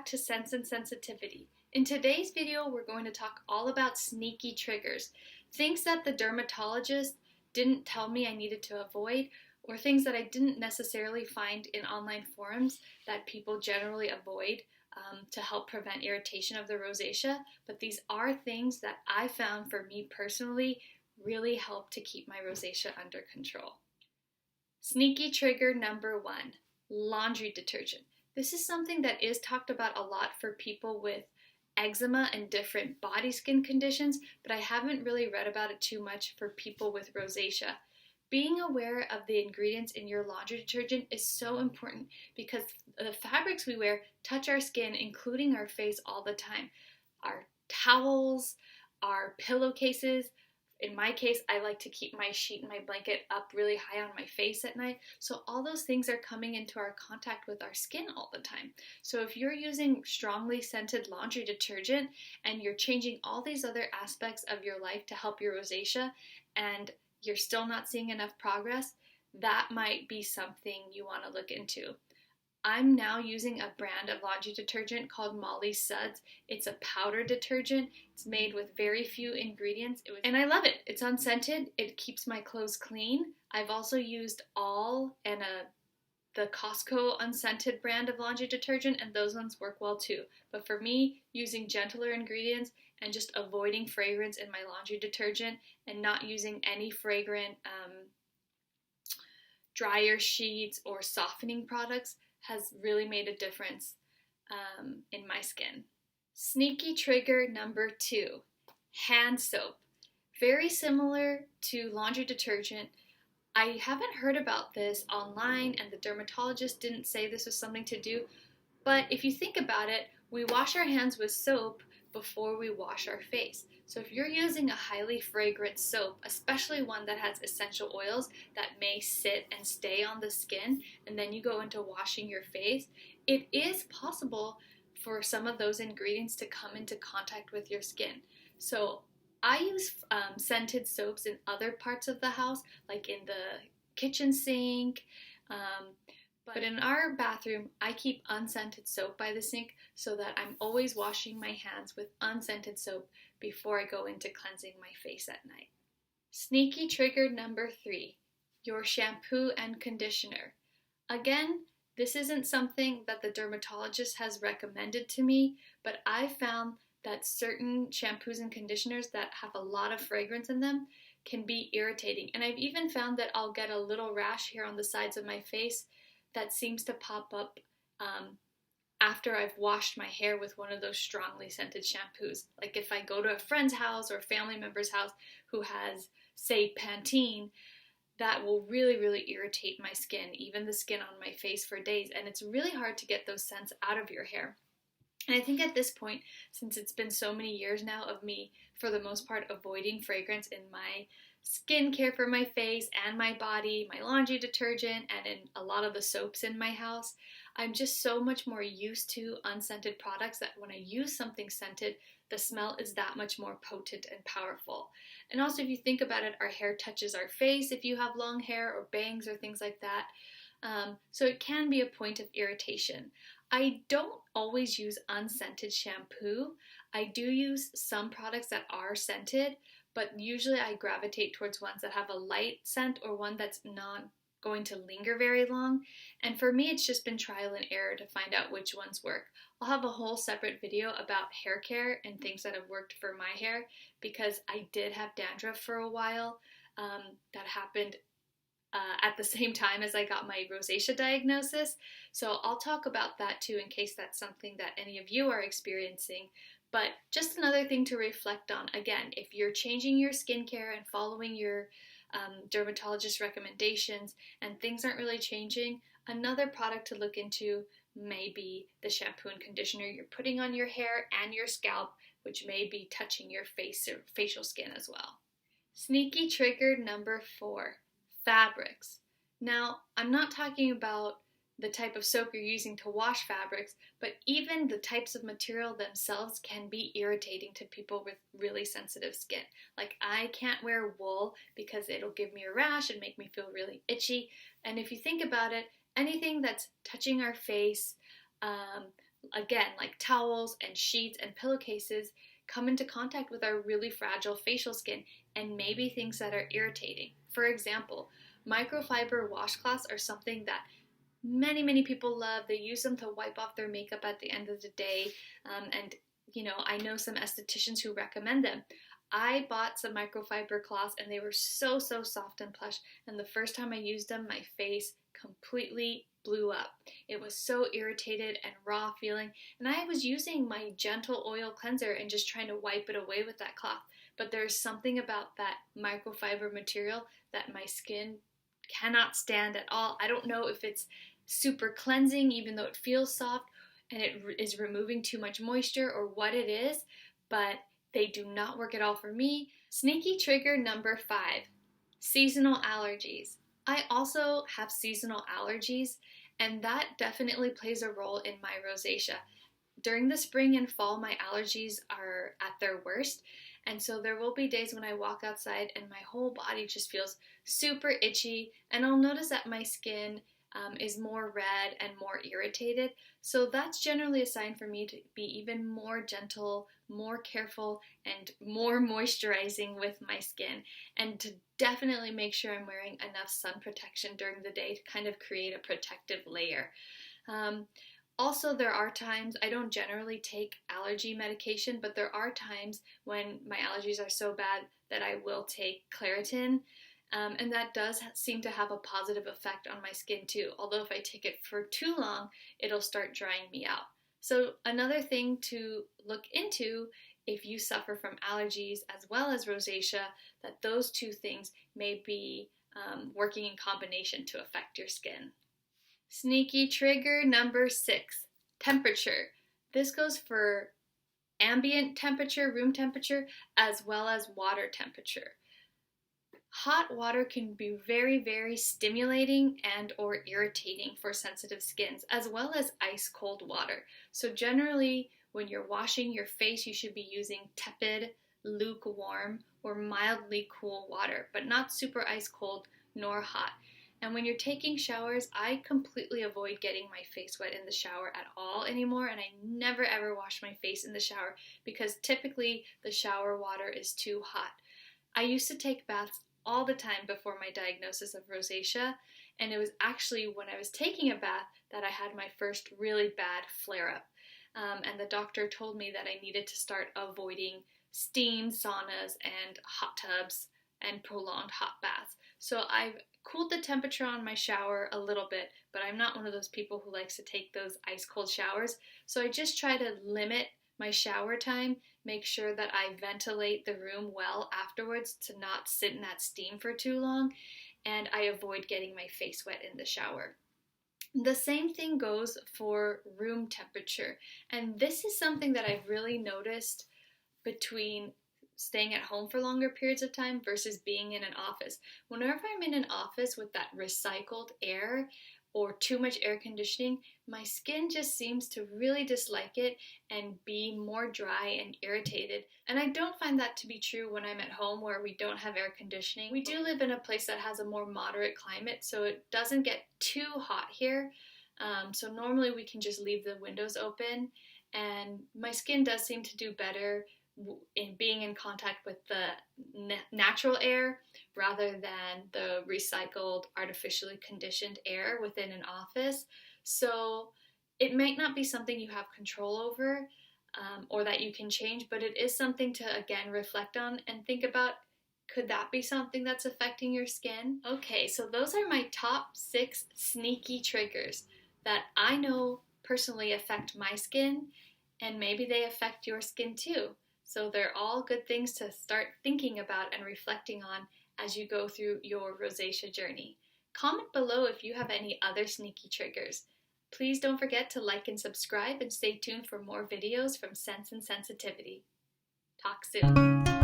back to Sense and Sensitivity. In today's video, we're going to talk all about sneaky triggers, things that the dermatologist didn't tell me I needed to avoid, or things that I didn't necessarily find in online forums that people generally avoid to help prevent irritation of the rosacea. But these are things that I found for me personally really help to keep my rosacea under control. Sneaky trigger number 1, laundry detergent. This is something that is talked about a lot for people with eczema and different body skin conditions, but I haven't really read about it too much for people with rosacea. Being aware of the ingredients in your laundry detergent is so important because the fabrics we wear touch our skin, including our face, all the time. Our towels, our pillowcases. In my case, I like to keep my sheet and my blanket up really high on my face at night. So all those things are coming into our contact with our skin all the time. So if you're using strongly scented laundry detergent and you're changing all these other aspects of your life to help your rosacea and you're still not seeing enough progress, that might be something you want to look into. I'm now using a brand of laundry detergent called Molly's Suds. It's a powder detergent. It's made with very few ingredients. And I love it. It's unscented. It keeps my clothes clean. I've also used All and the Costco unscented brand of laundry detergent, and those ones work well too. But for me, using gentler ingredients and just avoiding fragrance in my laundry detergent and not using any fragrant dryer sheets or softening products has really made a difference in my skin. Sneaky trigger number 2, hand soap. Very similar to laundry detergent. I haven't heard about this online, and the dermatologist didn't say this was something to do, but if you think about it, we wash our hands with soap before we wash our face. So if you're using a highly fragrant soap, especially one that has essential oils that may sit and stay on the skin, and then you go into washing your face, it is possible for some of those ingredients to come into contact with your skin. So I use scented soaps in other parts of the house, like in the kitchen sink, but in our bathroom, I keep unscented soap by the sink so that I'm always washing my hands with unscented soap before I go into cleansing my face at night. Sneaky trigger number 3, your shampoo and conditioner. Again, this isn't something that the dermatologist has recommended to me, but I found that certain shampoos and conditioners that have a lot of fragrance in them can be irritating. And I've even found that I'll get a little rash here on the sides of my face that seems to pop up after I've washed my hair with one of those strongly scented shampoos. Like if I go to a friend's house or a family member's house who has, say, Pantene, that will really, really irritate my skin, even the skin on my face for days. And it's really hard to get those scents out of your hair. And I think at this point, since it's been so many years now of me, for the most part, avoiding fragrance in my skincare for my face and my body, my laundry detergent, and in a lot of the soaps in my house, I'm just so much more used to unscented products that when I use something scented, the smell is that much more potent and powerful. And also, if you think about it, our hair touches our face if you have long hair or bangs or things like that. So it can be a point of irritation. I don't always use unscented shampoo. I do use some products that are scented, but usually I gravitate towards ones that have a light scent or one that's not going to linger very long. And for me, it's just been trial and error to find out which ones work. I'll have a whole separate video about hair care and things that have worked for my hair because I did have dandruff for a while that happened at the same time as I got my rosacea diagnosis. So I'll talk about that too in case that's something that any of you are experiencing. But just another thing to reflect on, again, if you're changing your skincare and following your dermatologist recommendations and things aren't really changing, another product to look into may be the shampoo and conditioner you're putting on your hair and your scalp, which may be touching your face or facial skin as well. Sneaky trigger number 4, fabrics. Now, I'm not talking about the type of soap you're using to wash fabrics, but even the types of material themselves can be irritating to people with really sensitive skin. Like I can't wear wool because it'll give me a rash and make me feel really itchy. And if you think about it, anything that's touching our face, again, like towels and sheets and pillowcases, come into contact with our really fragile facial skin and maybe things that are irritating. For example, microfiber washcloths are something that many people love. They use them to wipe off their makeup at the end of the day, and I know some estheticians who recommend them. I bought some microfiber cloths and they were so soft and plush, and the first time I used them, my face completely blew up. It was so irritated and raw feeling, and I was using my gentle oil cleanser and just trying to wipe it away with that cloth. But there's something about that microfiber material that my skin cannot stand at all. I don't know if it's super cleansing even though it feels soft and it is removing too much moisture or what it is, but they do not work at all for me. Sneaky trigger number 5, seasonal allergies. I also have seasonal allergies, and that definitely plays a role in my rosacea. During the spring and fall, my allergies are at their worst, and so there will be days when I walk outside and my whole body just feels super itchy, and I'll notice that my skin is more red and more irritated. So that's generally a sign for me to be even more gentle, more careful, and more moisturizing with my skin, and to definitely make sure I'm wearing enough sun protection during the day to kind of create a protective layer. Also, there are times, I don't generally take allergy medication, but there are times when my allergies are so bad that I will take Claritin. And that does seem to have a positive effect on my skin too. Although if I take it for too long, it'll start drying me out. So another thing to look into if you suffer from allergies as well as rosacea, that those two things may be working in combination to affect your skin. Sneaky trigger number 6, temperature. This goes for ambient temperature, room temperature, as well as water temperature. Hot water can be very stimulating and or irritating for sensitive skins, as well as ice cold water. So generally, when you're washing your face, you should be using tepid, lukewarm, or mildly cool water, but not super ice cold nor hot. And when you're taking showers, I completely avoid getting my face wet in the shower at all anymore, and I never ever wash my face in the shower because typically the shower water is too hot. I used to take baths all the time before my diagnosis of rosacea, and it was actually when I was taking a bath that I had my first really bad flare-up. And the doctor told me that I needed to start avoiding steam saunas and hot tubs and prolonged hot baths. So I've cooled the temperature on my shower a little bit, but I'm not one of those people who likes to take those ice cold showers. So I just try to limit my shower time, make sure that I ventilate the room well afterwards to not sit in that steam for too long, and I avoid getting my face wet in the shower. The same thing goes for room temperature, and this is something that I've really noticed between staying at home for longer periods of time versus being in an office. Whenever I'm in an office with that recycled air or too much air conditioning, my skin just seems to really dislike it and be more dry and irritated. And I don't find that to be true when I'm at home where we don't have air conditioning. We do live in a place that has a more moderate climate, so it doesn't get too hot here. So normally we can just leave the windows open, and my skin does seem to do better in being in contact with the natural air rather than the recycled, artificially conditioned air within an office. So it might not be something you have control over or that you can change, but it is something to, again, reflect on and think about. Could that be something that's affecting your skin? Okay, so those are my top 6 sneaky triggers that I know personally affect my skin, and maybe they affect your skin too. So they're all good things to start thinking about and reflecting on as you go through your rosacea journey. Comment below if you have any other sneaky triggers. Please don't forget to like and subscribe, and stay tuned for more videos from Sense and Sensitivity. Talk soon.